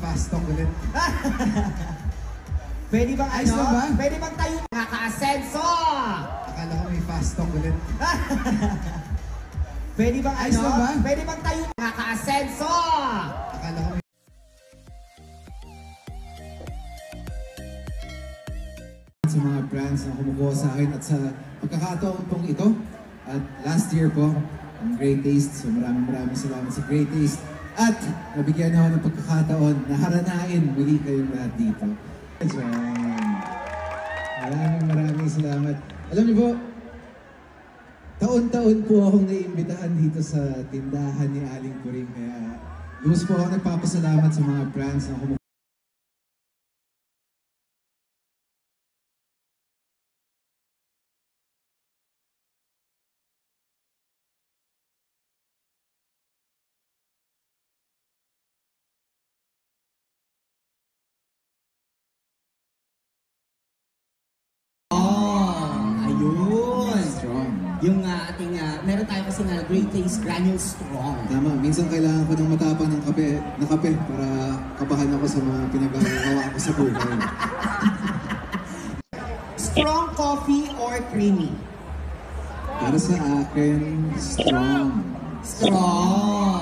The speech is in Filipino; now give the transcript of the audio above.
fast talk ulit. Pwede bang Ayos na ba? Pwede bang tayo nakaka-asenso? Akala ko may fast talk ulit. Pwede bang Ayos na ba? Pwede bang tayo nakaka-asenso? Akala ko may... Sa mga brands na kumukuha sa akin at sa pagkakataon pong ito. At last year po, ang Great Taste. So maraming salamat sa Great Taste. At nabigyan ako ng pagkakataon na haranain muli kayong lahat dito. Maraming salamat. Alam niyo po, taon-taon po akong naiimbitahan dito sa tindahan ni Aling Puring. Kaya lubos po ako nagpapasalamat sa mga brands na kumukuha. Yung ating, meron tayo kasi na Great Taste Granule Strong. Tama, minsan kailangan ko ng matapang ng kape para kabahan ako sa mga pinagagawa ko sa buhay. Strong coffee or creamy? Para sa akin, strong. Strong.